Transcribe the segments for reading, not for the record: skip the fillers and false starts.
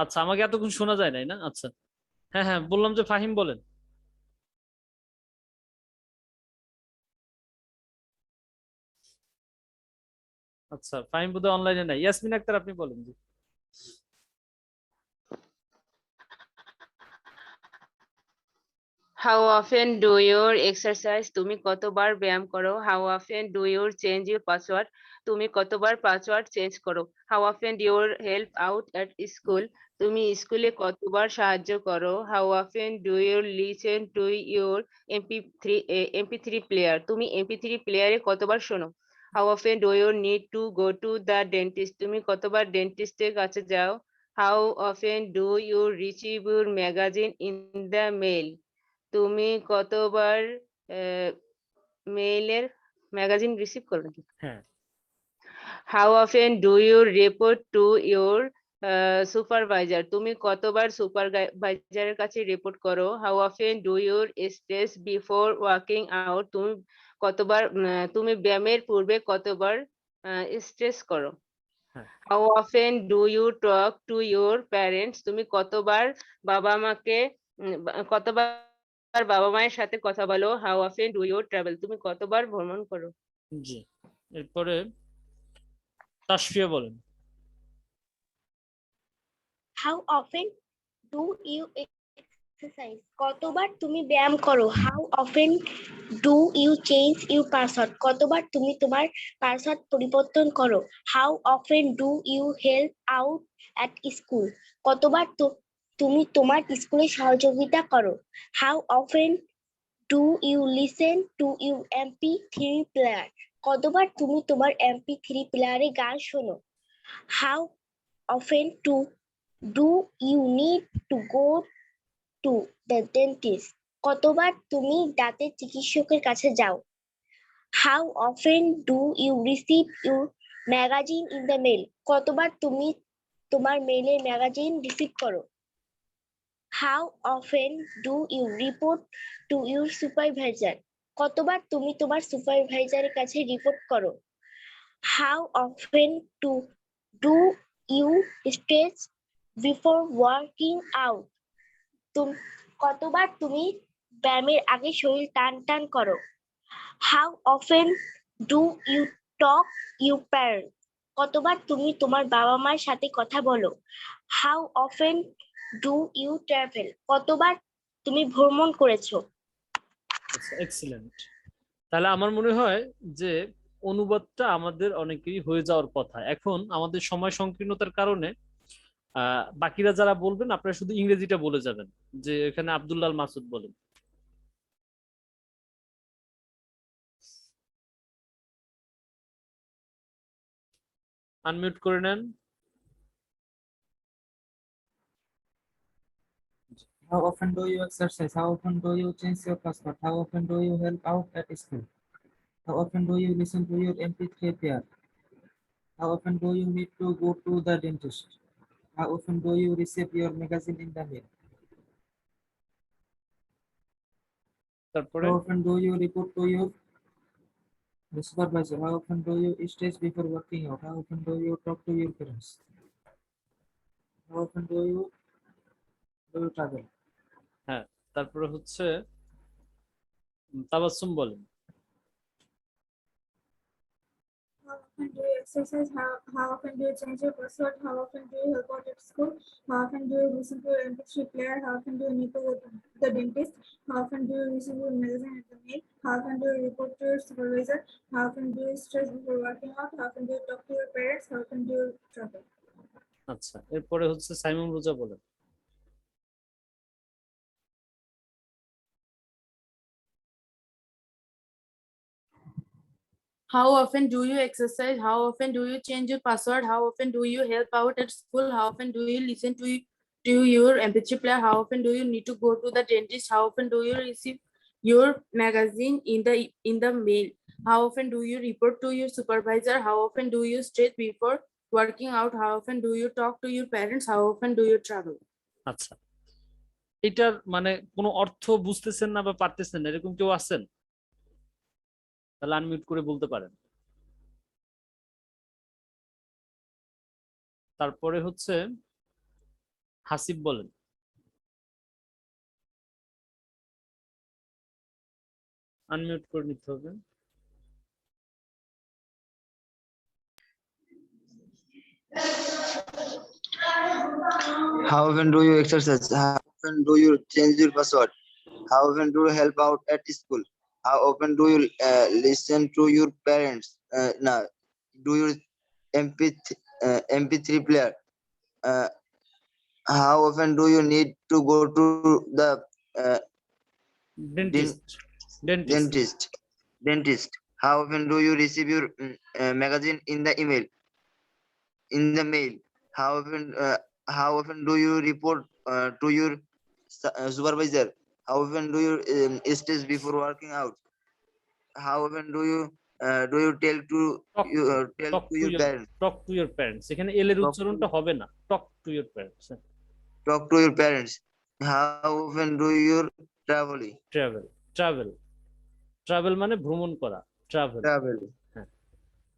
আচ্ছা, আমাকে এতক্ষণ শোনা যায় নাই না? আচ্ছা, হ্যাঁ হ্যাঁ, বললাম যে ফাহিম বলেন। আচ্ছা, ফাহিম বোধহয় অনলাইনে নাই। ইয়াসমিন আক্তার, আপনি বলেন জি। How often do you exercise? তুমি কতবার ব্যায়াম করো? How often do you change your password? তুমি কতবার পাসওয়ার্ড চেঞ্জ করো? How often do you help out at school? তুমি স্কুলে কতবার সাহায্য করো? How often do you listen to your MP3 player? তুমি MP3 প্লেয়ারে কতবার শোনো? How often do you need to go to the dentist? তুমি কতবার ডেন্টিস্টের কাছে যাও? How often do you receive your magazine in the mail? তুমি কতবার মেইলের ম্যাগাজিন রিসিভ করো নাকি? হ্যাঁ। How often do you report to your supervisor? তুমি কতবার সুপারভাইজারের কাছে রিপোর্ট করো? How often do your stress before working out? তুমি ব্যায়ামের পূর্বে কতবার স্ট্রেস করো? হ্যাঁ। How often do you talk to your parents? তুমি কতবার বাবা মাকে কতবার বাবা মায়ের সাথে কথা বলো? How often do you travel? তুমি কতবার ভ্রমণ করো? জি। এরপরে তাসফিয়া বলেন। How often do you exercise? কতবার তুমি ব্যায়াম করো? How often do you change your password? কতবার তুমি তোমার পাসওয়ার্ড পরিবর্তন করো? How often do you help out at school? কতবার তুমি তোমার স্কুলে সহযোগিতা করো? How often do you listen to your MP3 player? কতবার তুমি তোমার MP3 প্লেয়ারে গান শোনো? How often do you need to go to the dentist? কতবার তুমি দাঁতের চিকিৎসকের কাছে যাও? How often do you receive your magazine in the mail? কতবার তুমি তোমার মেইলের ম্যাগাজিন রিসিভ করো? How often do you report to your supervisor? কতবার তুমি তোমার সুপারভাইজারের কাছে রিপোর্ট করো? How often do you stretch before working out? কতবার তুমি ব্যায়ামের আগে শরীর টান টান করো? How often do you talk your parents? কতবার তুমি তোমার বাবা মায়ের সাথে কথা বলো? How often do you travel? কতবার তুমি ভ্রমণ করেছো? আচ্ছা, এক্সিলেন্ট। তাহলে আমার মনে হয় যে অনুবাদটা আমাদের অনেকেরই হয়ে যাওয়ার কথা। এখন আমাদের সময় সংকীর্ণতার কারণে বাকিরা যারা বলবেন আপনারা শুধু ইংরেজিটা বলে যাবেন। যে এখানে আব্দুল্লাহ আল মাসুদ বলেন। আনমিউট করে নেন। How often do you exercise? How often do you change your password? How often do you help out at school? How often do you listen to your MP3 player? How often do you need to go to the dentist? How often do you receive your magazine in the mail? তারপরে How often do you report to your supervisor? How often do you stretch before working out? How often do you talk to your parents? How often do you travel? হ্যাঁ, তারপরে হচ্ছে তাবাসসুম বলেন। How often do you exercise? How often do you change your password? How often do you help out at school? How often do you listen to your MP3 player? How often do you need to go to the dentist? How often do you receive your medicine at the mail? How often do you report to your supervisor? How often do you stress before working out? How often do you talk to your parents? How often do you travel? আচ্ছা, এরপরে হচ্ছে সাইমুম রোজা বলেন। How often do you exercise? How often do you change your password? How often do you help out at school? How often do you listen to your MP3 player? How often do you need to go to the dentist? How often do you receive your magazine in the mail? How often do you report to your supervisor? How often do you stretch before working out? How often do you talk to your parents? How often do you travel? আচ্ছা, এটার মানে কোনো অর্থ বুঝতেছেন না বা পারতেছেন না এরকম কেউ আছেন? তাহলে আনমিউট করে বলতে পারেন। তারপরে হচ্ছে হাসিব বলেন। আনমিউট করে নিতে হবে। How often do you exercise? How often do you change your password? How often do you help out at school? How often do you listen to your parents? Do you MP3 player? Uh, how often do you need to go to the uh, dentist dentist dentist? Dentist. How often do you receive your magazine in the email? In the mail? How often do you report to your supervisor? How often do you stretch before working out? How often do you tell to talk to your your parents? Talk to your parents, এখানে এল এর Talk to- উচ্চারণটা হবে না, talk to your parents. Talk to your parents. How often do you travel? Travel travel travel মানে ভ্রমণ করা, travel. Travel.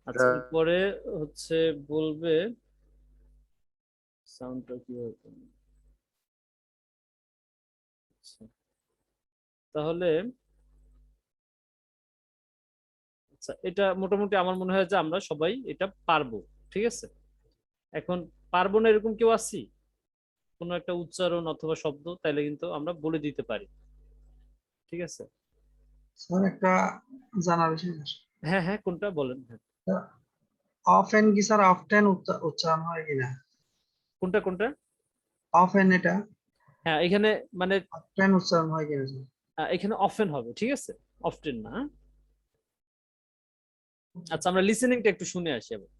আচ্ছা, এরপরে হচ্ছে বলবে সাউন্ডটা কি হবে। আচ্ছা, তাহলে আচ্ছা, এটা মোটামুটি আমার মনে হয় যে আমরা সবাই এটা পারবো, ঠিক আছে। এখন পারবো না এরকম কেউ আছি, কোনো একটা উচ্চারণ অথবা শব্দ, তাইলে কিন্তু আমরা বলে দিতে পারি, ঠিক আছে। স্যার একটা জানার বিষয় আছে। হ্যাঁ হ্যাঁ, কোনটা বলেন। হ্যাঁ, অফেন কি স্যার অফটেন উচ্চারণ হয় কিনা? কোনটা কোনটা? অফেন এটা হ্যাঁ, এখানে মানে অফটেন উচ্চারণ হয় কিনা স্যার? এখানে অফেন হবে, ঠিক আছে, অফটেন না। আচ্ছা, আমরা লিসেনিংটা একটু শুনে আসি এবার।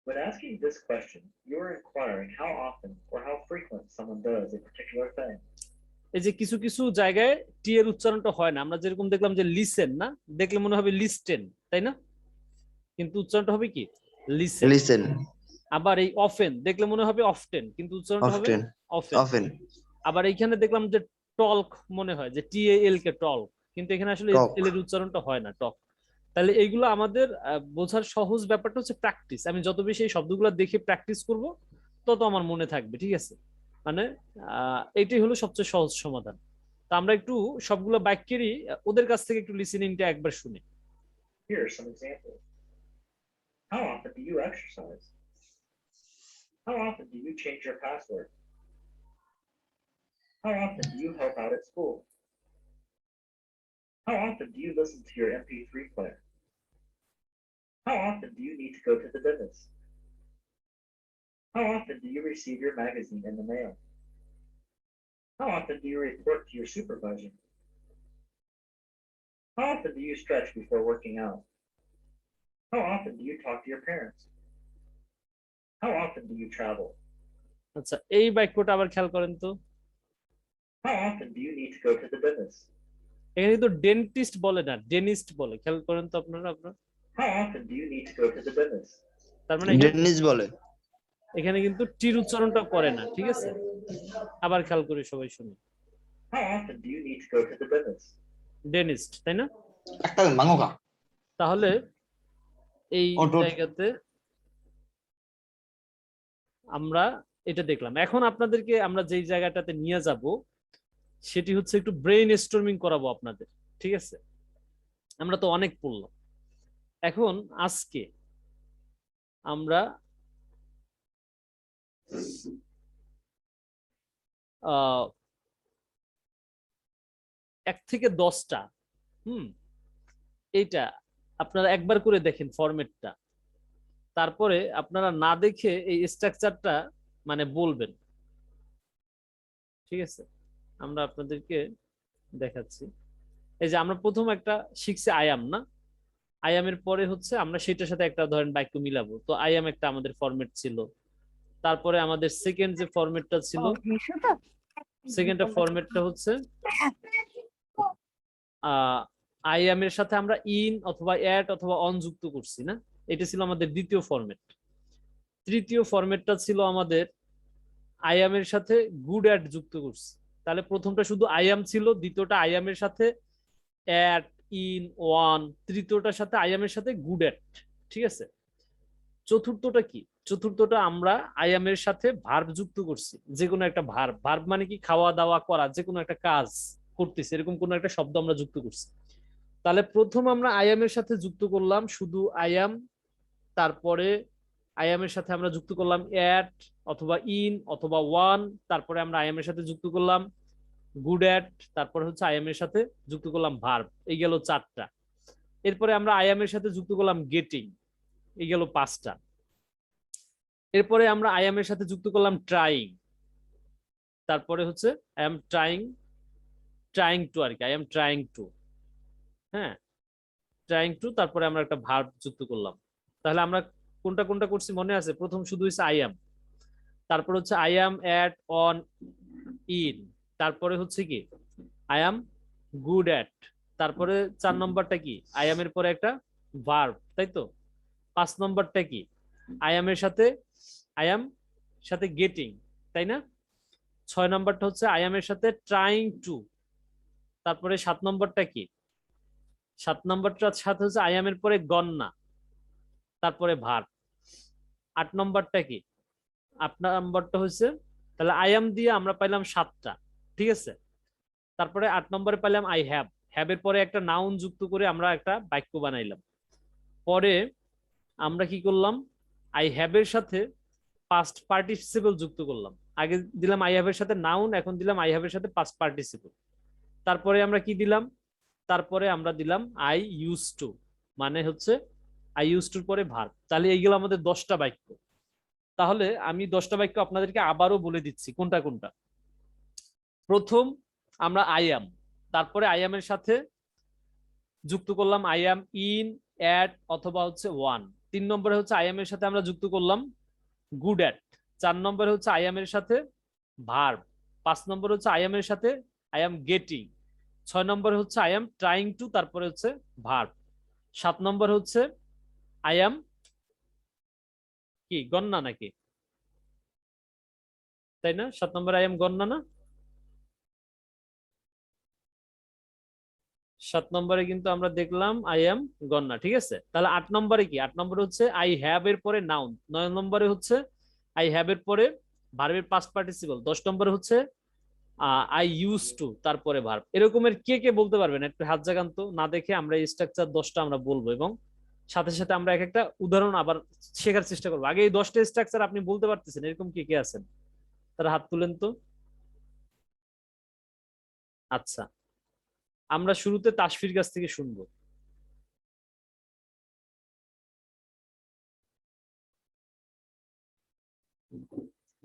When asking this question, you are inquiring how often or how frequent someone does a particular thing. এই যে কিছু কিছু জায়গায় টি এর উচ্চারণটা হয় না, আমরা যেরকম দেখলাম যে লিসেন না, দেখলে মনে হবে লিস্টেন, তাই না? কিন্তু উচ্চারণটা হবে কি লিসেন। Listen. আবার এই অফেন দেখলে মনে হবে অফটেন, কিন্তু উচ্চারণটা হবে Often. অফেন। Often. আবার এইখানে দেখলাম যে টল্ক মনে হয় যে টি এল কে টল্ক, কিন্তু এখানে আসলে Talk. এল এর উচ্চারণটা হয় না, টক। তাহলে এইগুলো আমাদের বোঝার সহজ ব্যাপারটা হচ্ছে প্র্যাকটিস। আমি যত বেশি এই শব্দগুলো দেখে প্র্যাকটিস করব তত আমার মনে থাকবে, ঠিক আছে। মানে এটাই হলো সবচেয়ে সহজ সমাধান। তা আমরা একটু সবগুলো বাক্যেরই ওদের কাছ থেকে একটু লিসেনিংটা একবার শুনি। Here are some examples. How often do you exercise? How often do you change your password? How often do you help out at school? How often do you listen to your MP3 player? How often do you need to go to the dentist? How often do you receive your magazine in the mail? How often do you report to your supervisor? How often do you stretch before working out? How often do you talk to your parents? How often do you travel? আচ্ছা, এই বাক্যটা আবার খেয়াল করেন তো। How often do you need to go to the dentist? এখানে কিন্তু dentist বলে না, ডেনিস্ট বলে, খেয়াল করেন তো আপনারা। How often do you need to go to the dentist? তার মানে Dentist বলে। এখানে কিন্তু টির উচ্চারণটা করে না, ঠিক আছে। আবার খেয়াল করে সবাই শুনি। How often do you need to go to the dentist? ডেনিস্ট, তাই না? একটা মাঙ্গা। তাহলে এই Auto. জায়গাতে আমরা এটা দেখলাম। এখন আপনাদেরকে আমরা যেই জায়গাটাতে নিয়ে যাব সেটি হচ্ছে একটু ব্রেইন স্টর্মিং করাবো আপনাদের, ঠিক আছে। আমরা তো অনেক পড়লাম, এখন আজকে আমরা 1 থেকে 10টা এইটা আপনারা একবার করে দেখেন ফরম্যাটটা, তারপরে আপনারা না দেখে এই স্ট্রাকচারটা মানে বলবেন, ঠিক আছে। আমরা আপনাদেরকে দেখাচ্ছি। এই যে আমরা প্রথম একটা শিখছি আয়াম না, আয়ামের পরে হচ্ছে আমরা সেটার সাথে একটা ধরেন বাক্য মিলাবো। তো আয়াম একটা আমাদের ফরম্যাট ছিল, তারপরে আমাদের সেকেন্ড যে ফরম্যাটটা ছিল, সেকেন্ডটা ফরম্যাটটা হচ্ছে আইএম এর সাথে আমরা ইন অথবা অ্যাট অথবা অন যুক্ত করছি না, এটা ছিল আমাদের দ্বিতীয় ফরম্যাট। তৃতীয় ফরম্যাটটা ছিল আমাদের আইএম এর সাথে গুড অ্যাট যুক্ত করছি। তাহলে প্রথমটা শুধু আইএম ছিল, দ্বিতীয়টা আইএম এর সাথে অ্যাট, ইন, ওয়ান, তৃতীয়টার সাথে আইএম এর সাথে গুড অ্যাট, ঠিক আছে। চতুর্থটা কি? চতুর্থটা আমরা আই এম এর সাথে ভার্ব যুক্ত করছি, যে কোনো একটা ভার্ব। ভার্ব মানে কি? খাওয়া দাওয়া করা, যে কোনো একটা কাজ করতেছি, এরকম কোনো একটা শব্দ আমরা যুক্ত করছি। তাহলে প্রথম আমরা আই এম এর সাথে যুক্ত করলাম শুধু আই এম, তারপরে আই এম এর সাথে আমরা যুক্ত করলাম এট অথবা ইন অথবা ওয়ান, তারপরে আমরা আই এম এর সাথে যুক্ত করলাম গুড এট, তারপরে হচ্ছে আই এম এর সাথে যুক্ত করলাম ভার্ব। এই গেল 4টা। এরপরে আমরা আই এম এর সাথে যুক্ত করলাম গেটিং, এই গেল 5টা। এরপরে আমরা আই এম এর সাথে যুক্ত করলাম ট্রাইং, তারপরে হচ্ছে আই এম ট্রাইং টু আর কি, আই এম ট্রাইং টু। হ্যাঁ, ট্রাইং টু, তারপরে আমরা একটা ভার্ব যুক্ত করলাম। তাহলে আমরা কোনটা কোনটা করছি মনে আছে? প্রথম শুধু হচ্ছে আই এম, তারপর হচ্ছে I M at on in, তারপরে হচ্ছে কি আই এম গুড এট, তারপরে 4 নম্বরটা কি আই এম এর পরে একটা ভার্ব, তাই তো? 5 নম্বরটা কি আই এম এর সাথে আই এম সাথে গেটিং, তাই না? 6 নম্বরটা হচ্ছে আই এম এর সাথে ট্রাইং টু, তারপরে 7 নম্বরটা কি 7 নম্বরটার সাথে হচ্ছে আই এম এর পরে গন্না, তারপরে ভার্ব। 8 নম্বরটা কি 8 নম্বরটা হচ্ছে, তাহলে আই এম দিয়ে আমরা পাইলাম 7টা, ঠিক আছে? তারপরে 8 নম্বরে পাইলাম আই হ্যাভ, হ্যাভ এর পরে একটা নাউন যুক্ত করে আমরা একটা বাক্য বানাইলাম। পরে আমরা কি করলাম? আই হ্যাভ এর সাথে পাস্ট পার্টিসিপল যুক্ত করলাম। আগে দিলাম আই হ্যাভ এর সাথে নাউন, এখন দিলাম আই হ্যাভ এর সাথে পাস্ট পার্টিসিপল। তারপরে আমরা কি দিলাম? তারপরে আমরা দিলাম আই ইউজ টু, মানে হচ্ছে আই ইউজ টুর পরে ভার্ব। তাহলে এইগুলো আমাদের 10টা বাক্য। তাহলে আমি 10টা বাক্য আপনাদেরকে আবারও বলে দিচ্ছি কোনটা কোনটা। প্রথম আমরা আই এম, তারপরে আই এম এর সাথে যুক্ত করলাম আই এম ইন এট অথবা হচ্ছে ওয়ান। 3 নম্বরে হচ্ছে আই এম এর সাথে আমরা যুক্ত করলাম গুড এট। 4 নম্বরে হচ্ছে আই এম এর সাথে ভার্ব। 5 নম্বরে হচ্ছে আই এম এর সাথে আই এম গেটিং। 6 নম্বরে হচ্ছে আই এম ট্রাইং টু, তারপরে হচ্ছে ভার্ব। 7 নম্বর হচ্ছে আই এম কি গন্না নাকি, তাই না? 7 নম্বরে আই এম গন্না না? 7 নম্বরে কিন্তু আমরা দেখলাম আই এম গন্না, ঠিক আছে? তাহলে 8 নম্বরে কি? 8 নম্বরে হচ্ছে আই হ্যাভ এর পরে নাউন। 9 নম্বরে হচ্ছে আই হ্যাভ এর পরে ভার্বের পাস্ট পার্টিসিপল। 10 নম্বরে হচ্ছে আই ইউজ টু, তারপরে ভার্ব। এরকমের কে কে বলতে পারবেন? একটু হাত জাগান তো, না দেখে আমরা এই স্ট্রাকচার 10টা আমরা বলবো, এবং সাথে সাথে আমরা এক একটা উদাহরণ আবার শেখার চেষ্টা করবো। আগে এই 10টা স্ট্রাকচার আপনি বলতে পারতেছেন, এরকম কে কে আছেন? তারা হাত তুলেন তো। আচ্ছা, আমরা শুরুতে তাসফির কাছ থেকে শুনবো।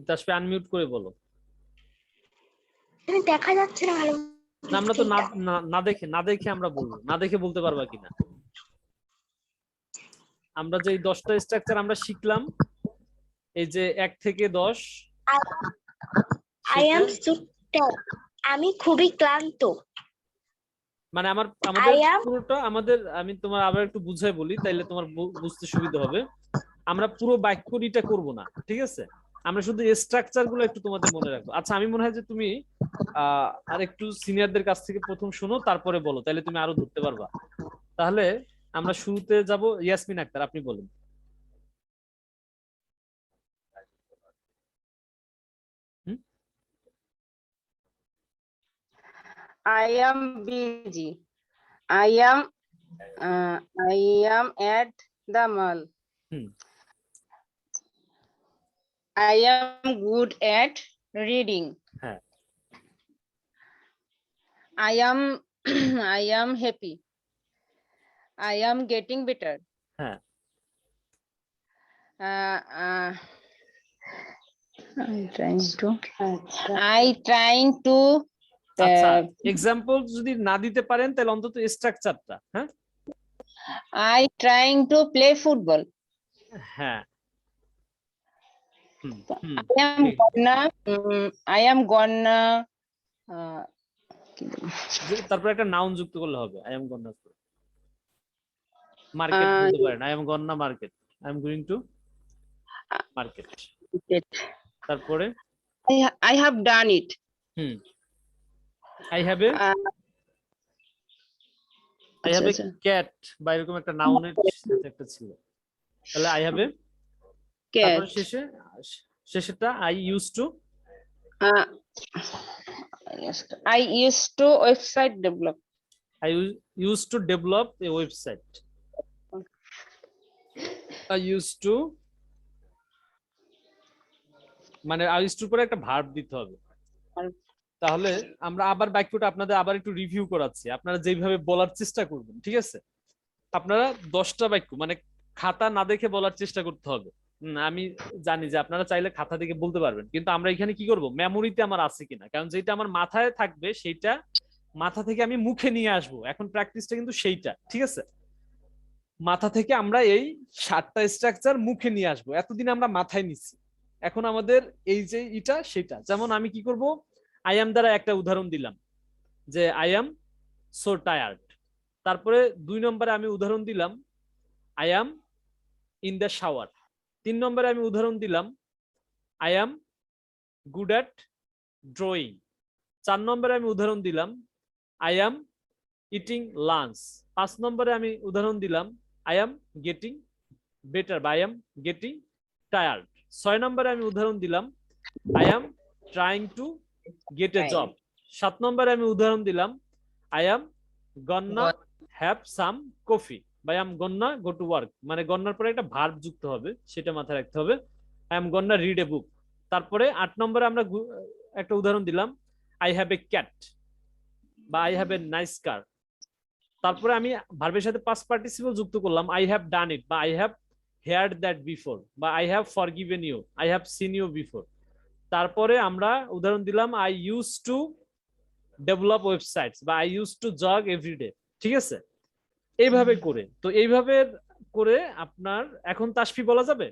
তাসফি আনমিউট করে বলো। এখানে দেখা যাচ্ছে না ভালো। না, আমরা তো না দেখে আমরা বলবো, না দেখে বলতে পারবা কিনা? আমরা যে 10টা স্ট্রাকচার আমরা শিখলাম, এই যে 1 থেকে 10, আই এম আমি খুবই ক্লান্ত। মানে আমাদের পুরোটা আমি তোমার আবার একটু বুঝাই বলি, তাইলে তোমার বুঝতে সুবিধা হবে। আমরা পুরো বাক্যটা করব না, ঠিক আছে? আমরা শুধু স্ট্রাকচার গুলো একটু তোমাদের মনে রাখবো। আচ্ছা, আমি মনে হয় যে তুমি আর একটু সিনিয়রদের কাছ থেকে প্রথম শোনো, তারপরে বলো, তাহলে তুমি আরো ধরতে পারবা। তাহলে আমরা শুরুতে যাব ইয়াসমিন আক্তার, আপনি বলেন। I am busy. I am at the mall. I am good at reading. হ্যাঁ, I am I am happy. I am getting better. হ্যাঁ, I trying to আচ্ছা, এক্সাম্পল যদি না দিতে পারেন তাহলে অন্তত স্ট্রাকচারটা। হ্যাঁ, I trying to play football. হ্যাঁ, I am gonna তারপর একটা নাউন যুক্ত করলে হবে। আই এম গন্না মার্কেট বলতে পারেন। I am gonna market, I am going to market. তারপরে I have done it. I have a cat, বা এরকম একটা নাউনের একটা ছিল। তাহলে আই হ্যাভ এ তারপরে cat. শেষেরটা I use to Uh, I used to website develop. I used to develop a website. I used to মানে I used to পরে একটা ভার্ব দিতে হবে। তাহলে আমরা আবার বাক্যটা আপনাদের আবার একটু রিভিউ করাচ্ছি, আপনারা যেভাবে বলার চেষ্টা করবেন, ঠিক আছে? আপনারা 10টা বাক্য মানে খাতা না দেখে বলার চেষ্টা করতে হবে। আমি জানি যে আপনারা চাইলে খাতা দেখে বলতে পারবেন, কিন্তু আমরা এখানে কি করব, মেমোরিতে আমার আছে কিনা, কারণ যেটা আমার মাথায় থাকবে সেইটা মাথা থেকে আমি মুখে নিয়ে আসবো। এখন প্র্যাকটিসটা কিন্তু সেইটা, ঠিক আছে? মাথা থেকে আমরা এই 7টা স্ট্রাকচার মুখে নিয়ে আসবো। এতদিন আমরা মাথায় নিচ্ছি, এখন আমাদের এই যে এটা সেটা। যেমন আমি কি করব, আই এম দ্বারা একটা উদাহরণ দিলাম যে আই এম সো টায়ার্ড। তারপরে 2 নম্বরে আমি উদাহরণ দিলাম I M in the shower. 3 নম্বরে আমি উদাহরণ দিলাম I am good at drawing. 4 নম্বরে আমি উদাহরণ দিলাম আই এম ইটিং লাঞ্চ। 5 নম্বরে আমি উদাহরণ দিলাম আই এম গেটিং বেটার বা আই এম গেটিং টায়ার্ড। 6 নম্বরে আমি উদাহরণ দিলাম I am trying to get a job. 7 নম্বরে আমি উদাহরণ দিলাম I am gonna have some coffee বা I am gonna go to work. মানে গন্নার পরে একটা ভার্ব যুক্ত হবে, সেটা মাথায় রাখতে হবে। আই এম গন্না রিড এ বুক। তারপরে 8 নম্বরে আমরা একটা উদাহরণ দিলাম আই হ্যাভ এ ক্যাট বা আই হ্যাভ এ নাইস কার। তারপরে আমি ভার্বের সাথে পাস্ট পার্টিসিপল যুক্ত করলাম আই হ্যাভ ডান ইট বা I have heard that before বা I have forgiven you, I have seen you before. তারপরে আমরা উদাহরণ দিলাম I use to develop websites বা I use to jog everyday, ঠিক আছে? এইভাবে করে, তো এইভাবে করে আপনার এখন তাসফি বলা যাবে?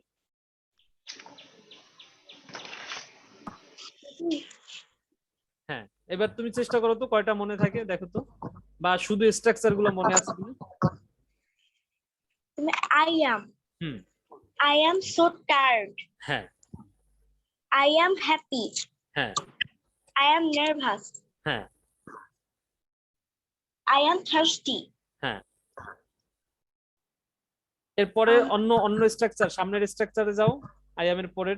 হ্যাঁ, এবার তুমি চেষ্টা করো তো কয়টা মনে থাকে দেখো তো, বা শুধু স্ট্রাকচার গুলো মনে আছে কিনা। তুমি I am. Hmm. I am so tired. হ্যাঁ I am happy. হ্যাঁ I am nervous. হ্যাঁ I am thirsty. হ্যাঁ। এরপরে অন্য অন্য স্ট্রাকচার, সামনের স্ট্রাকচারে যাও। আই এম এর পরের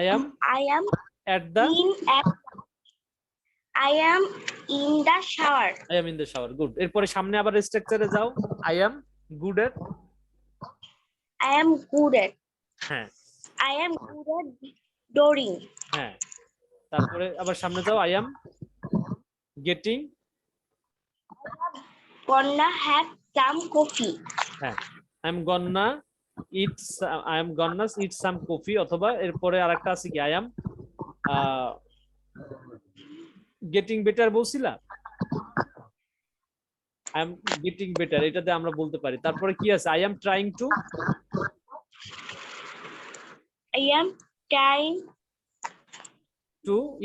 I am I am at the I am in the shower. I am in the shower. Good. এরপরে সামনে আবার স্ট্রাকচারে যাও। I am good at I am good at. হ্যাঁ I am good at drawing. হ্যাঁ। তারপরে আবার সামনে যাও। I am getting Gonna have some coffee. হ্যাঁ I am gonna eat some coffee। অথবা এরপরে আরেকটা আছে কি I am getting better বলছিলা, I am getting better, এটাতে আমরা বলতে পারি। তারপরে কি আছে I am trying to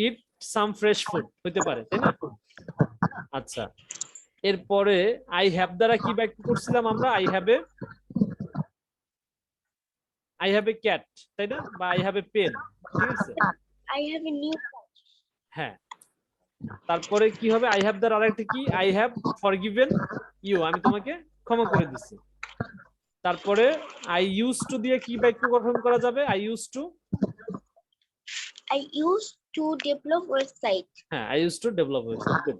eat some fresh food হতে পারে, তাই না? আচ্ছা, এরপরে I have দ্বারা কি বাক্য করছিলাম আমরা, I have a cat, তাই না? বা I have a pen, ঠিক আছে? I have a new হ্যাঁ। তারপরে কি হবে I have দ্বারা আরেকটা কি I have forgiven you, আমি তোমাকে ক্ষমা করে দিচ্ছি। তারপরে I used to দিয়ে কি বাক্য গঠন করা যাবে, I used to develop website. হ্যাঁ I used to develop website। Good.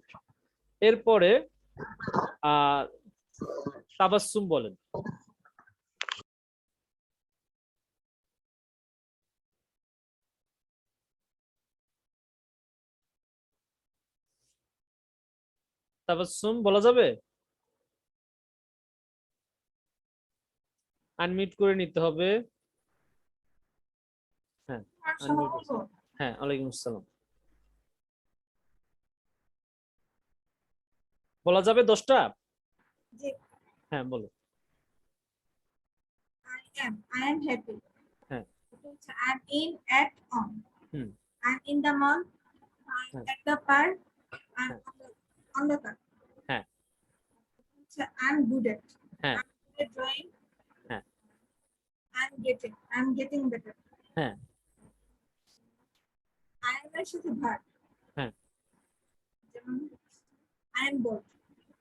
এরপরে তাবাসসুম বলেন। তাবাসসুম বলা যাবে? আনমিউট করে নিতে হবে। হ্যাঁ হ্যাঁ, ওয়ালাইকুম আসসালাম। বলা যাবে 10টা? হ্যাঁ বলো। I am happy. হ্যাঁ। I am in at on. Hmm. I am in the mall. I am at the park. I am on the car. হ্যাঁ। I am good at. হ্যাঁ। I am good at drawing. হ্যাঁ। I am getting better. হ্যাঁ। I am এর সাথে verb. হ্যাঁ। যেমন I am bored.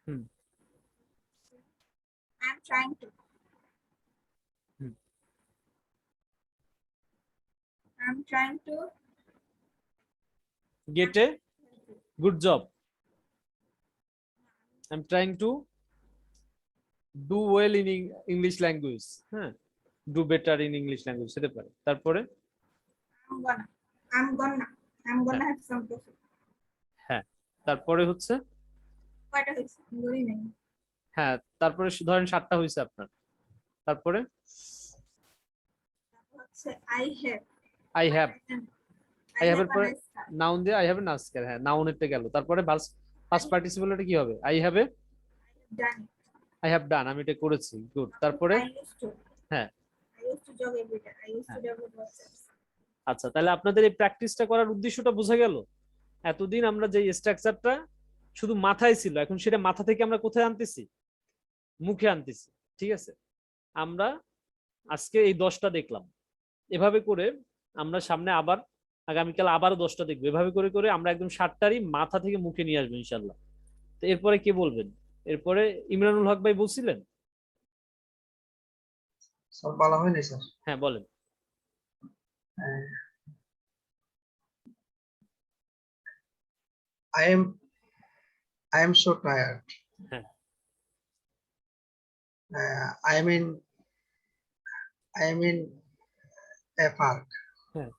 Hmm. I am trying to. Hmm. I'm trying to get a good job. I'm trying to do well in English language. হ্যাঁ, do better in English language হতে পারে। তারপরে I'm gonna have some coffee. হ্যাঁ, তারপরে হচ্ছে কয়টা হয়েছে বলি নাই। হ্যাঁ, তারপরে ধরেন 7টা হয়েছে আপনার। তারপরে তারপর হচ্ছে I have I have I have এর a পরে nice car. নাউন দিয়ে I have a nice car, হ্যাঁ নাউনেরটা গেল। তারপরে past participle এটা কি হবে? I have a Done it. I have done, আমি এটা করেছি, গুড। তারপরে I used to. হ্যাঁ I used to jog every day. I used to develop websites. আচ্ছা, তাহলে আপনাদের এই প্র্যাকটিসটা করার উদ্দেশ্যটা বোঝা গেল। এতদিন আমরা যে স্ট্রাকচারটা শুধু মাথায় ছিল, এখন সেটা মাথা থেকে আমরা কোথায় আনতেছি? মুখে আনতেছি। ঠিক আছে, আমরা আজকে এই 10টা দেখলাম। এভাবে করে আমরা সামনে আবার আগামীকাল আবারও 10টা দেখবো। এভাবে করে করে আমরা একদম 7টারই মাথা থেকে মুখে নিয়ে আসবো ইনশাল্লাহ। তো এরপরে কে বলবেন? এরপরে ইমরানুল হক ভাই বলছিলেন। স্যার বলা হয়নি স্যার। হ্যাঁ বলেন। I am so tired. হ্যাঁ। I am in a park. হ্যাঁ।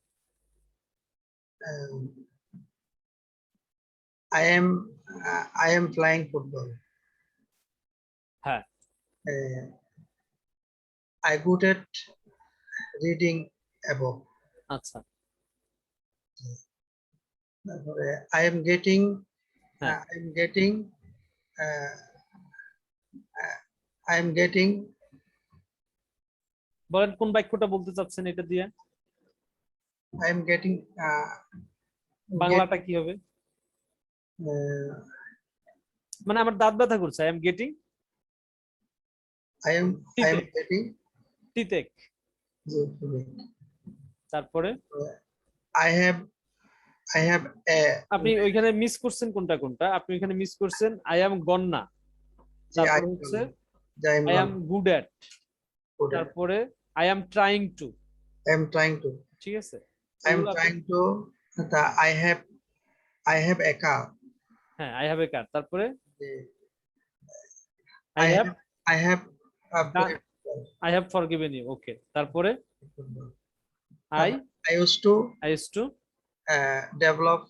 I am playing football. হ্যাঁ। I good at reading a book. আচ্ছা। I am getting হ্যাঁ। বলেন কোন বাক্যটা বলতে চাচ্ছেন এটা দিয়ে? I am getting বাংলাটা কি হবে? মানে আমার দাঁত ব্যথা করছে। I am getting টিতেক। তারপরে I have a আপনি ওইখানে মিস করছেন কোনটা কোনটা? আপনি ওইখানে মিস করছেন I am gonna, তারপরে হচ্ছে I am good at, তারপরে I am trying to। ঠিক আছে, I am trying to I have a car. হ্যাঁ I have a car, তারপরে I have forgiven you, ওকে। তারপরে I used to develop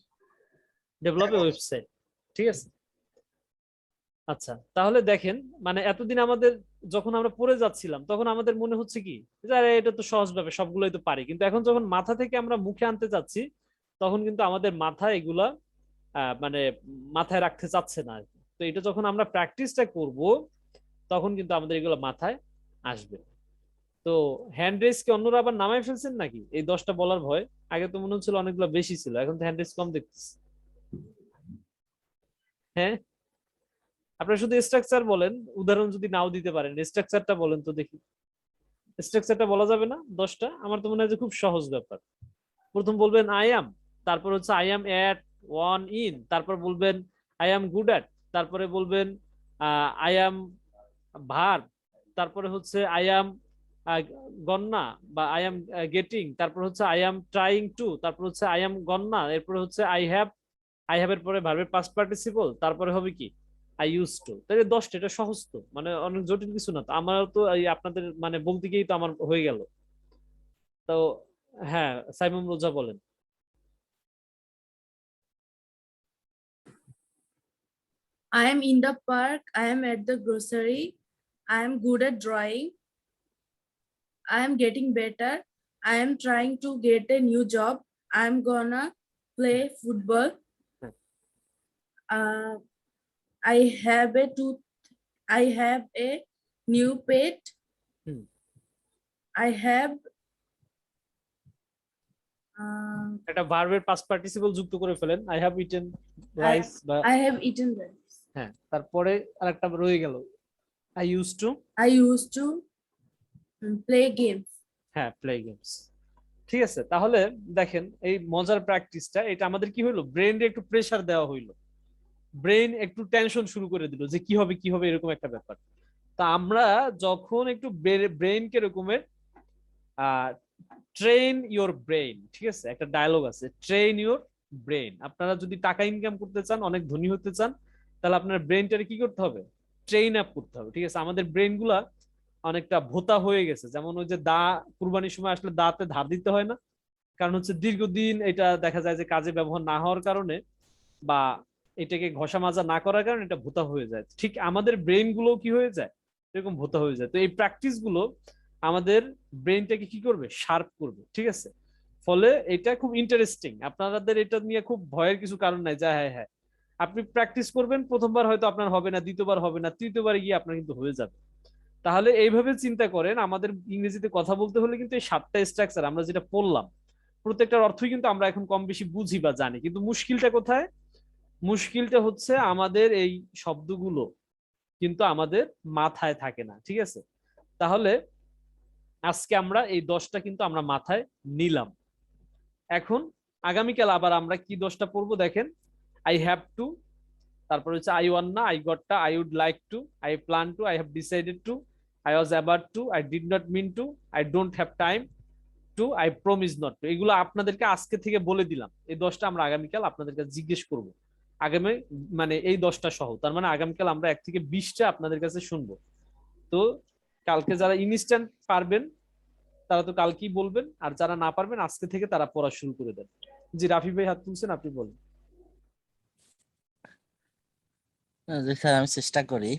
a website। ঠিক আছে, আচ্ছা তাহলে দেখেন মানে এতদিন আমাদের যখন আমরা পড়ে যাচ্ছিলাম তখন আমাদের মনে হচ্ছে কি যে আরে এটা তো সহজ ভাবে সবগুলোই তো পারি, কিন্তু এখন যখন মাথা থেকে আমরা মুখে আনতে যাচ্ছি তখন কিন্তু আমাদের মাথায় এগুলা মানে মাথায় রাখতে চাচ্ছে না। তো এটা যখন আমরা প্র্যাকটিসটা করব তখন কিন্তু আমাদের এগুলো মাথায় আসবে। তো হ্যান্ড রেস কি অন্যরা আবার নামাই ফেলছেন নাকি এই 10টা বলার ভয়? আগে তো মনে হচ্ছিল অনেকগুলো বেশি ছিল, এখন তো হ্যান্ড রেস কম দেখতেছি। হ্যাঁ, আপনারা শুধু স্ট্রাকচার বলেন, উদাহরণ যদি নাও দিতে পারেন স্ট্রাকচারটা বলেন তো দেখি। স্ট্রাকচারটা বলা যাবে না 10টা? আমার তো মনে হয় যে খুব সহজ ব্যাপার। প্রথম বলবেন আই অ্যাম, তারপর হচ্ছে I am at one in, তারপর বলবেন আই অ্যাম গুড অ্যাট, তারপরে বলবেন আই অ্যাম ভার্ব, তারপরে হচ্ছে আই অ্যাম গন্না বা আই অ্যাম গেটিং, তারপর হচ্ছে আই অ্যাম ট্রাইং টু, তারপর হচ্ছে আই অ্যাম গন্না, এরপরে হচ্ছে আই হ্যাভ এর পরে ভার্বের পাস্ট পার্টিসিপল, তারপরে হবে কি আই ইউজ টু। তাহলে 10টা, এটা সহজ তো, মানে অনেক জটিল কিছু না তো। আমার তো এই আপনাদের মানে বলতে গিয়েই তো আমার হয়ে গেল। তো হ্যাঁ সাইমন রোজা বলেন। I am in the park. I am at the grocery. I am good at drawing. I am getting better. I am trying to get a new job. I am gonna play football. I have a new pet. I have একটা ভার্বের past participle যুক্ত করে ফেলেন, I have eaten rice বা I have eaten rice. হ্যাঁ, তারপরে আরেকটা রয়ে গেল I used to play games. হ্যাঁ প্লে গেমস। ঠিক আছে, তাহলে দেখেন এই মজার প্র্যাকটিসটা এটা আমাদের কি হলো, ব্রেইনে একটু প্রেসার দেওয়া হইলো, ব্রেইন একটু টেনশন শুরু করে দিল যে কি হবে এরকম একটা ব্যাপার। তা আমরা যখন একটু ব্রেইনকে এরকমের ট্রেন ইওর ব্রেইন, ঠিক আছে, একটা ডায়লগ আছে, ট্রেন ইওর ব্রেইন। আপনারা যদি টাকা ইনকাম করতে চান, অনেক ধনী হতে চান, তাহলে আপনার ব্রেইনটারে কি করতে হবে? ট্রেন আপ করতে হবে, ঠিক আছে। আমাদের ব্রেইন গুলা অনেকটা ভোতা হয়ে গেছে, যেমন ওই যে কুরবানির সময় আসলে দাঁতে ধার দিতে হয় না, কারণ হচ্ছে দীর্ঘদিন এটা দেখা যায় যে কাজে ব্যবহার না হওয়ার কারণে বা এটাকে ঘষা মাজা না করার কারণে এটা ভোতা হয়ে যায়। ঠিক আমাদের ব্রেইন গুলো কি হয়ে যায়, এরকম ভোতা হয়ে যায়। তো এই প্র্যাকটিস গুলো আমাদের ব্রেইনটাকে কি করবে? শার্প করবে, ঠিক আছে। ফলে এটা খুব ইন্টারেস্টিং, আপনাদের এটা নিয়ে খুব ভয়ের কিছু কারণ নাই। যা হ্যাঁ হ্যাঁ, আপনি প্র্যাকটিস করবেন, প্রথমবার হয়তো আপনার হবে না, দ্বিতীয়বার হবে না, তৃতীয়বারে গিয়ে আপনার কিন্তু হয়ে যাবে। তাহলে এইভাবে চিন্তা করেন, আমাদের ইংরেজিতে কথা বলতে হলে কিন্তু এই 7টা স্ট্রাকচার আমরা যেটা পড়লাম, প্রত্যেকটার অর্থই কিন্তু আমরা এখন কম বেশি বুঝি বা জানি, কিন্তু মুশকিলটা কোথায়? মুশকিলটা হচ্ছে আমাদের এই শব্দগুলো কিন্তু আমাদের মাথায় থাকে না, ঠিক আছে। তাহলে আজকে আমরা এই 10টা কিন্তু আমরা মাথায় নিলাম। এখন আগামীকাল আবার আমরা কি 10টা পড়বো দেখেন। আই হ্যাভ টু, তারপর হচ্ছে আই ওয়ান্ট না, I got to, I would like to, I plan to, I have decided to, I was about to, I did not mean to, I don't have time to, I promise not to. এগুলো আপনাদেরকে আজকে থেকে বলে দিলাম। এই 10টা আমরা আগামীকাল আপনাদেরকে জিজ্ঞেস করব আগামী, মানে এই 10টা সহ। তার মানে আগামীকাল আমরা 1 থেকে 20টা আপনাদের কাছে শুনবো। তো কালকে যারা ইনস্ট্যান্ট পারবেন তারা তো কালকেই বলবেন, আর যারা না পারবেন আজকে থেকে তারা পড়া শুরু করে দেন। জি রাফি ভাই হাত তুলছেন, আপনি বলেন। জি স্যার, আমি চেষ্টা করি।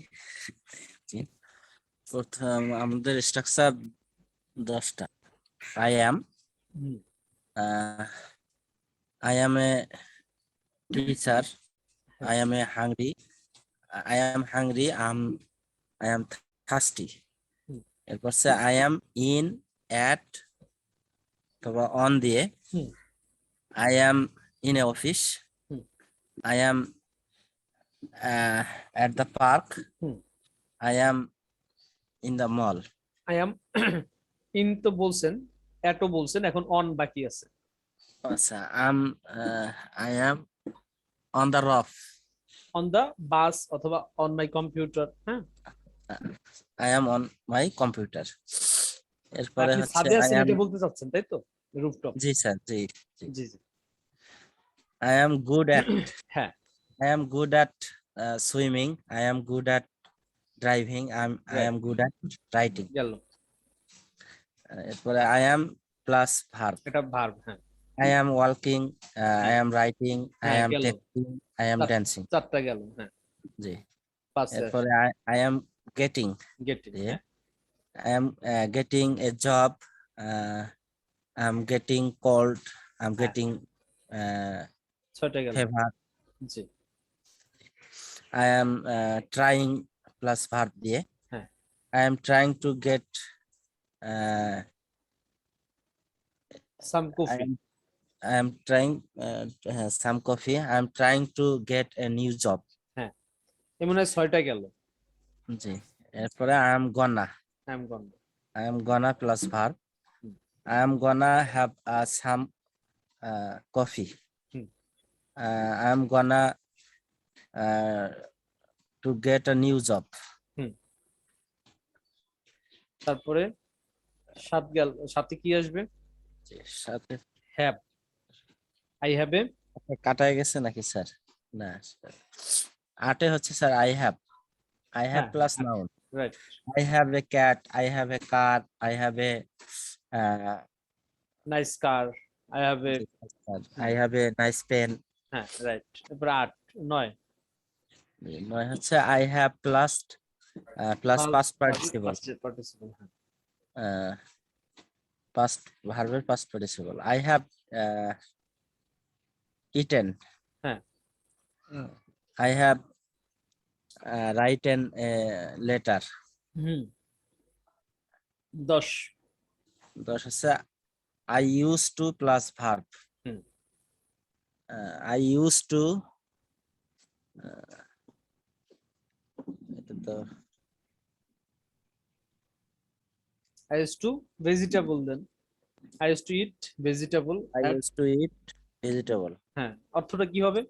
জি, প্রথম আমাদের স্ট্রাকচার 10টা। I am, I am a teacher, I am a hungry, I am hungry, I am thirsty. এরপর সে I am in, at, তারপর on দিয়ে I am in a office, I am at the park, I am in the mall. I am in তো বলছেন, এটো বলছেন, এখন on বাকি আছে। আচ্ছা, I am on the roof, on the bus অথবা অন মাই কম্পিউটার। হ্যাঁ, I am on my computer. এরপরে আপনি হচ্ছে ছাদে I আছেন am, এটা বলতে চাচ্ছেন, তাই তো? Rooftop. G sir, G G. G G, I am good at, হ্যাঁ, I am good at swimming, I am good at driving, I am good at writing. গেল। এরপরে I am plus verb, এটা verb. হ্যাঁ, I am walking, I am writing, I হ্যাঁ, am গেল। texting, I am dancing. 4টা গেল। হ্যাঁ, জি। পাঁচে এরপরে I am getting, getting. I am getting a job, I'm getting cold, I'm getting 6টা গেল। fever, G, I am trying plus verb দিয়ে, হ্যাঁ, I am trying to get some I coffee. am trying some coffee, I am trying to get a new job. হ্যাঁ, এমন হয় 6টা গেল। জি। এরপরে I am gonna, I am gone. I am gonna plus verb, I am gonna have some coffee, I am gonna to get a new job. তারপরে 7 গেল। 7-এ কি আসবে? জি, সাথে হ্যাভ। আই হ্যাভ এ, কাটায় গেছে নাকি স্যার? না, 8-এ হচ্ছে স্যার I have হ্যাঁ, plus noun, right. I have a cat, I have a car, I have a nice car, I have A. I have a nice pen. হ্যাঁ, right. এরপর 8, 9 নয় হচ্ছে I have plus past participle, participle. past ভার্বের past participle. I have eaten, হ্যাঁ, I have written a letter. 10 10 হচ্ছে I used to plus verb, I used to এটা তো I used to vegetable, then I used to eat vegetable I used to eat vegetable. হ্যাঁ, অর্থটা কি হবে?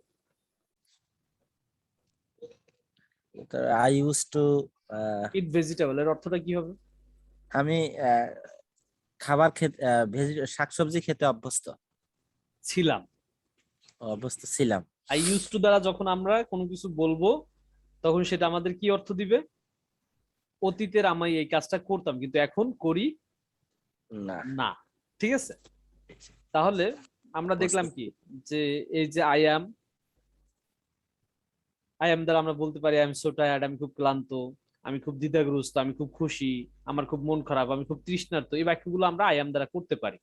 I used to it vegetable এর অর্থটা কি হবে? আমি খাবার খেতে শাকসবজি খেতে অভ্যস্ত ছিলাম। ছিলাম। আই ইউজ টু দ্বারা যখন আমরা কোনো কিছু বলবো তখন সেটা আমাদের কি অর্থ দিবে? অতীতের আমি এই কাজটা করতাম কিন্তু এখন করি না। না। ঠিক আছে, তাহলে আমরা দেখলাম কি যে এই যে আই অ্যাম দ্বারা আমরা বলতে পারি আই এম সো টায়ার্ড, আমি খুব ক্লান্ত, আমি খুব দ্বিধাগ্রস্ত, আমি খুব খুশি, আমার খুব মন খারাপ, আমি খুব তৃষ্ণার্ত। এই বাক্যগুলো আমরা আই অ্যাম দ্বারা করতে পারি।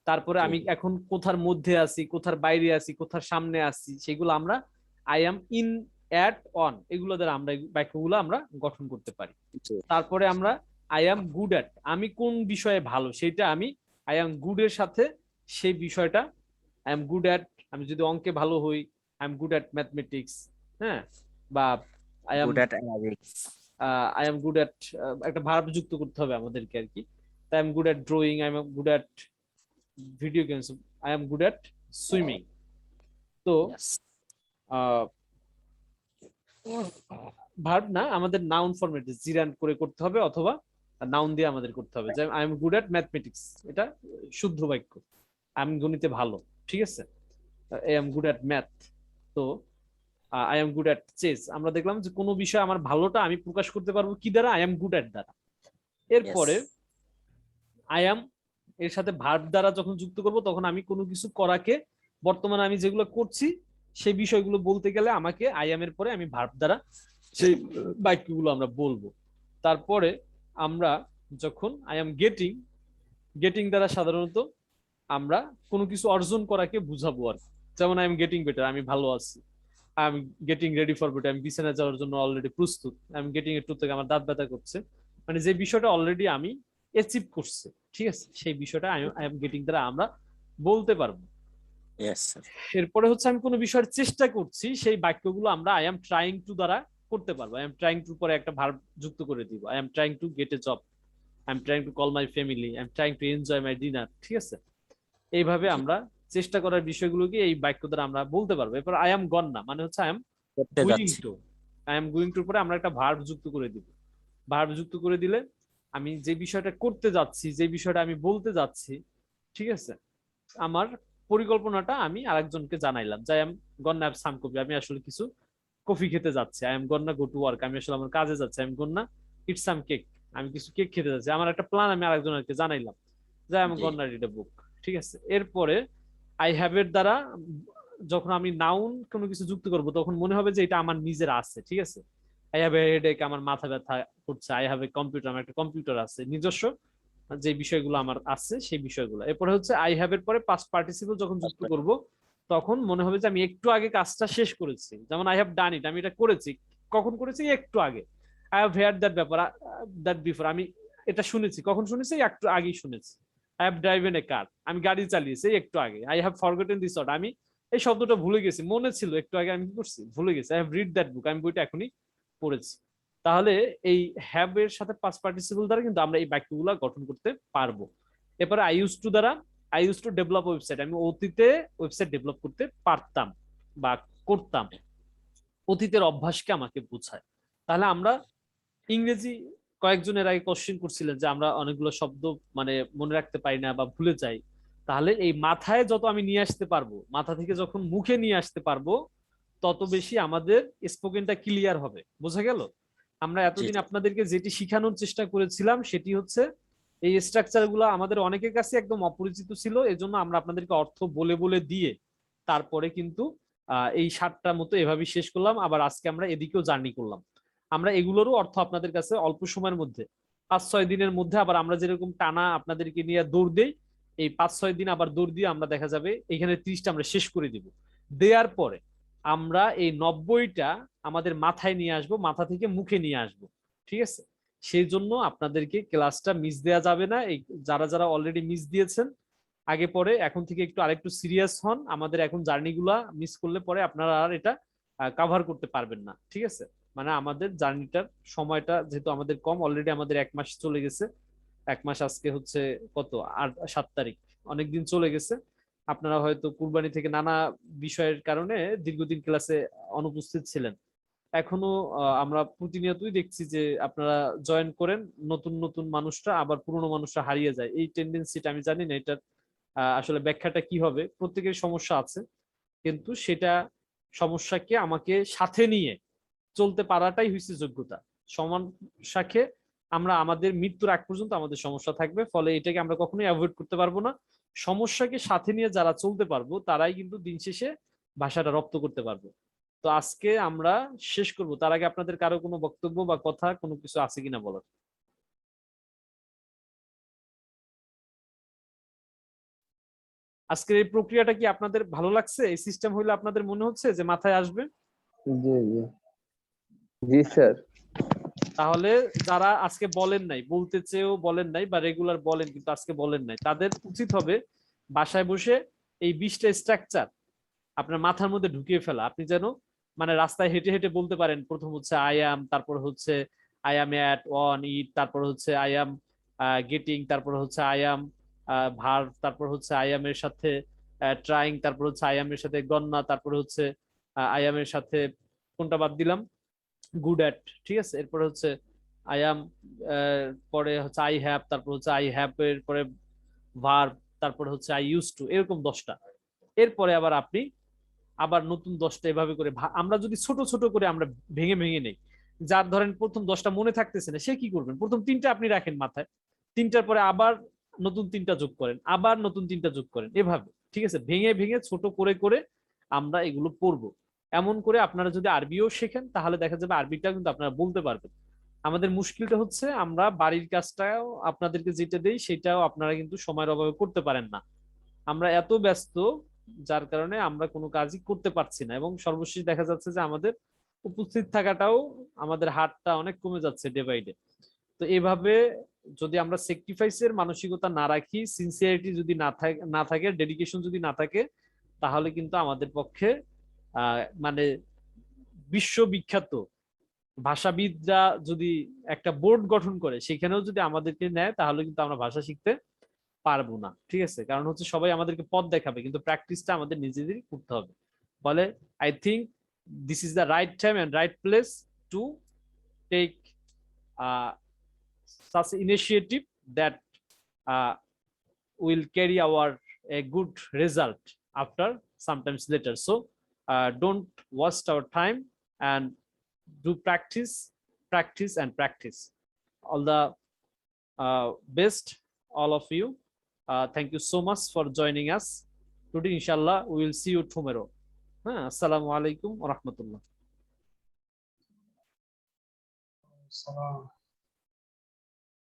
তারপরে আমি এখন কোথার মধ্যে আছি, কোথার বাইরে আছি, কোথার সামনে আছি, সেগুলো আমরা I am in, at, on, এগুলো দ্বারা আমরা বাক্যগুলো আমরা গঠন করতে পারি। তারপরে আমরা আই অ্যাম গুড অ্যাট, আমি কোন বিষয়ে ভালো সেটা আমি আই অ্যাম গুড এর সাথে সেই বিষয়টা আই এম গুড অ্যাট, আমি যদি অঙ্কে ভালো হই I am good at mathematics, হ্যাঁ, বা আই এম গুড অ্যাট একটা ভার্ব যুক্ত করতে হবে আমাদেরকে আর কি। I am good at drawing, I am good at video games, I am good at swimming. তো ভার্ব না, আমাদের নাউন ফরম্যাটে জিরান করে করতে হবে অথবা নাউন দিয়ে আমাদের করতে হবে। যে I am good at mathematics, এটা শুদ্ধ বাক্য, আমি গণিতে ভালো, ঠিক আছে। I am good at math. তো I am good at chess, আমরা দেখলাম যে কোনো বিষয় আমার ভালোটা আমি প্রকাশ করতে পারবো কি দ্বারা? আই এম গুড অ্যাট দ্বারা। এরপরে আই এম এর সাথে ভার্ব দ্বারা যখন যুক্ত করব তখন আমি কোনো কিছু করাকে বর্তমানে আমি যেগুলো করছি সেই বিষয়গুলো বলতে গেলে আমাকে আই এম এর পরে আমি ভার্ব দ্বারা সেই বাক্যগুলো আমরা বলবো। তারপরে আমরা যখন আই এম গেটিং, গেটিং দ্বারা সাধারণত আমরা কোনো কিছু অর্জন করাকে বুঝাবো আর, যেমন আই এম গেটিং বেটার, আমি ভালো আছি। I am getting ready for better, আমি বিছানায় যাওয়ার জন্য অলরেডি প্রস্তুত। আই এম গেটিং একটু থেকে আমার দাঁত ব্যথা করছে, মানে যে বিষয়টা অলরেডি আমি অ্যাচিভ করছে, ঠিক আছে, সেই বিষয়টা আই এম গেটিং দ্বারা আমরা বলতে পারবো। এরপরে হচ্ছে আমি কোনো বিষয়ের চেষ্টা করছি, সেই বাক্যগুলো আমরা আই এম ট্রাইং টু দ্বারা করতে পারবো। আই এম ট্রাইং টু পরে একটা ভার্ব যুক্ত করে দিব, I am trying to get a job, I am trying to call my family, I am trying to enjoy my dinner, ঠিক আছে। এইভাবে আমরা চেষ্টা করার বিষয়গুলোকে এই বাক্য দ্বারা আমরা বলতে পারবো। এরপর আই এম গন না মানে হচ্ছে I am going to, I am going টুর পরে আমরা একটা ভার্ব যুক্ত করে দিব। ভার্ব যুক্ত করে দিলে আমি যে বিষয়টা করতে যাচ্ছি, যে বিষয়টা আমি বলতে যাচ্ছি, ঠিক আছে, আমার পরিকল্পনাটা আমি আরেকজনকে জানাইলাম যে I am gonna have some coffee, আমি আসলে কিছু কফি খেতে যাচ্ছি। I am gonna go to work, আমি আসলে আমার কাজে যাচ্ছি। I am gonna eat some cake, আমি কিছু কেক খেতে যাচ্ছি। আমার একটা প্ল্যান আমি আরেকজনকে জানাইলাম যে আই এম গন্না রিড এ বুক, ঠিক আছে। এরপরে আই হ্যাভ এর দ্বারা যখন আমি নাউন কোনো কিছু যুক্ত করব তখন মনে হবে যে এটা আমার নিজের আছে, ঠিক আছে। আই হ্যাভ এ হেডেক, আমার মাথা ব্যথা করছে। আই হ্যাভ এ কম্পিউটার, আমার একটা কম্পিউটার আছে, নিজস্ব যে বিষয়গুলো আমার আছে সেই বিষয়গুলো। এরপরে হচ্ছে আই হ্যাভ এর পরে পাস্ট পার্টিসিপল যখন যুক্ত করব তখন মনে হবে যে আমি একটু আগে কাজটা শেষ করেছি। যেমন আই হ্যাভ ডান ইট, আমি এটা করেছি। কখন করেছি? একটু আগে। আই হ্যাভ হেয়ার্ড দ্যাট ব্যাপার, দ্যাট বিফোর, আমি এটা শুনেছি। কখন শুনেছি? একটু আগেই শুনেছি। I have driven a car, আমি গাড়ি চালিয়েছি একটু আগে। I have forgotten this word, আমি এই শব্দটা ভুলে গেছি, মনে ছিল একটু আগে আমি কি করছি? ভুলে গেছি। আই হ্যাভ রিড দ্যাট বুক, আমি বইটা এখনই পড়েছি। তাহলে এই হ্যাভ এর সাথে পাস্ট পার্টিসিপল দ্বারা কিন্তু আমরা এই বাক্যগুলো গঠন করতে পারবো। এরপরে আই ইউজ টু দ্বারা I use to develop website, আমি অতীতে ওয়েবসাইট ডেভেলপ করতে পারতাম বা করতাম। অতীতের অভ্যাসকে আমাকে বোঝায়। তাহলে আমরা ইংরেজি কয়েকজনের আগে কোশ্চেন করছিলেন যে আমরা অনেকগুলো শব্দ মানে মনে রাখতে পারি না বা ভুলে যাই। তাহলে এই মাথায় যত আমি নিয়ে আসতে পারবো, মাথা থেকে যখন মুখে নিয়ে আসতে পারবো, তত বেশি আমাদের স্পোকেনটা ক্লিয়ার হবে। বোঝা গেল? আমরা এতদিন আপনাদেরকে যেটি শিখানোর চেষ্টা করেছিলাম সেটি হচ্ছে এই স্ট্রাকচার গুলো আমাদের অনেকের কাছে একদম অপরিচিত ছিল, এজন্য আমরা আপনাদেরকে অর্থ বলে বলে দিয়ে তারপরে কিন্তু এই 7টার মতো এভাবেই শেষ করলাম। আবার আজকে আমরা এদিকেও জার্নি করলাম। আমরা এগুলোরও অর্থ আপনাদের কাছে অল্প সময়ের মধ্যে 5-6 দিনের মধ্যে, আবার আমরা যেরকম টানা আপনাদেরকে নিয়ে দৌড় দেই, এই 5-6 দিন আবার দৌড় দিয়ে আমরা দেখা যাবে এখানে 30টা আমরা শেষ করে দিব। দেওয়ার পরে আমরা এই 90টা আমাদের মাথায় নিয়ে আসব, মাথা থেকে মুখে নিয়ে আসব, ঠিক আছে। সেই জন্য আপনাদেরকে ক্লাসটা মিস দেওয়া যাবে না। এই যারা যারা অলরেডি মিস দিয়েছেন আগে পরে, এখন থেকে একটু আরেকটু সিরিয়াস হন। আমাদের এখন জার্নিগুলা মিস করলে পরে আপনারা আর এটা কভার করতে পারবেন না, ঠিক আছে। মানে আমাদের জার্নিটার সময়টা যেহেতু আমাদের কম, অলরেডি আমাদের 1 মাস চলে গেছে। 1 মাস আজকে হচ্ছে কত, 7 তারিখ, অনেকদিন চলে গেছে। আপনারা হয়তো কুরবানি থেকে নানা বিষয়ের কারণে দীর্ঘদিন ক্লাসে অনুপস্থিত ছিলেন। এখনো আমরা প্রতিনিয়তই দেখছি যে আপনারা জয়েন করেন, নতুন নতুন মানুষরা, আবার পুরনো মানুষরা হারিয়ে যায়। এই টেন্ডেন্সিটা আমি জানি না এটার আসলে ব্যাখ্যাটা কি হবে। প্রত্যেকের সমস্যা আছে, কিন্তু সেটা সমস্যাকে আমাকে সাথে নিয়ে চলতে পারাটাই হচ্ছে যোগ্যতা। সমস্যাকে আমরা আমাদের মৃত্যুর আগ পর্যন্ত আমাদের সমস্যা থাকবে, ফলে এটাকে আমরা কখনোই অ্যাভয়েড করতে পারবো না। সমস্যাকে সাথে নিয়ে যারা চলতে পারবো তারাই কিন্তু দিন শেষে ভাষাটা রপ্ত করতে পারবো। তো আজকে আমরা শেষ করব, তার আগে আপনাদের কারো কোনো বক্তব্য বা কথা কোনো কিছু আছে কিনা বলার? আজকের এই প্রক্রিয়াটা কি আপনাদের ভালো লাগছে? এই সিস্টেম হইলে আপনাদের মনে হচ্ছে যে মাথায় আসবে? জি জি জি স্যার। তাহলে যারা আজকে বলেন নাই, বলতে চেয়েও বলেন নাই, বা রেগুলার বলেন কিন্তু আজকে বলেন নাই, তাদের উচিত হবে বাসায় বসে এই 20টা স্ট্রাকচার আপনার মাথার মধ্যে ঢুকিয়ে ফেলা। আপনি যেন মানে রাস্তায় হেঁটে হেঁটে বলতে পারেন, প্রথম হচ্ছে আই অ্যাম, তারপর হচ্ছে I am at on it, তারপর হচ্ছে আই অ্যাম গেটিং, তারপর হচ্ছে আই অ্যাম ভার্ব, তারপর হচ্ছে আই অ্যাম এর সাথে ট্রাইং, তারপর হচ্ছে আই অ্যাম এর সাথে গন্না, তারপর হচ্ছে আই অ্যাম এর সাথে কোনটা বাদ দিলাম, গুড অ্যাট, ঠিক আছে। এরপরে হচ্ছে আই অ্যাম, পরে হচ্ছে আই হ্যাভ, তারপর হচ্ছে আই হ্যাভ এর পরে ভার্ব, তারপরে হচ্ছে আই ইউজ টু, এরকম 10টা। এরপরে আবার আপনি আবার নতুন 10টা এভাবে করে আমরা যদি ছোট ছোট করে আমরা ভেঙে ভেঙে নেই, যার ধরেন প্রথম 10টা মনে থাকতেছে না, সে কি করবেন, প্রথম 3টা আপনি রাখেন মাথায়, 3টার পরে আবার নতুন 3টা যোগ করেন, আবার নতুন 3টা যোগ করেন, এভাবে, ঠিক আছে। ভেঙে ভেঙে ছোট করে করে আমরা এগুলো পড়বো। এমন করে আপনারা যদি আরবিও শেখেন তাহলে দেখা যাবে আরবিটা কিন্তু আপনারা বলতে পারবেন। আমাদের মুশকিলটা হচ্ছে আমরা বাড়ির কাজটাও আপনাদেরকে যেটা দেই সেটাও আপনারা কিন্তু সময়ের অভাবে করতে পারেন না। আমরা এত ব্যস্ত যার কারণে আমরা কোনো কাজই করতে পারছি না, এবং সর্বশেষ দেখা যাচ্ছে যে আমাদের উপস্থিত থাকাটাও, আমাদের হাতটা অনেক কমে যাচ্ছে ডে বাই ডে। তো এইভাবে যদি আমরা স্যাক্রিফাইসের মানসিকতা না রাখি, সিনসিয়ারিটি যদি না থাকে, ডেডিকেশন যদি না থাকে, তাহলে কিন্তু আমাদের পক্ষে মানে বিশ্ববিখ্যাত ভাষাবিদরা যদি একটা বোর্ড গঠন করে সেখানেও যদি আমাদেরকে নেয়, তাহলে কিন্তু আমরা ভাষা শিখতে পারবো না, ঠিক আছে। কারণ হচ্ছে সবাই আমাদেরকে পথ দেখাবে, কিন্তু প্র্যাকটিসটা আমাদের নিজেদেরই করতে হবে। ফলে I think this is the right time and right place to take such initiative that will carry our a good result after sometimes later. So don't waste our time and do practice, practice and practice. All the best, all of you. Thank you so much for joining us today. Inshallah, we will see you tomorrow. Assalamu alaikum wa rahmatullah. Salam.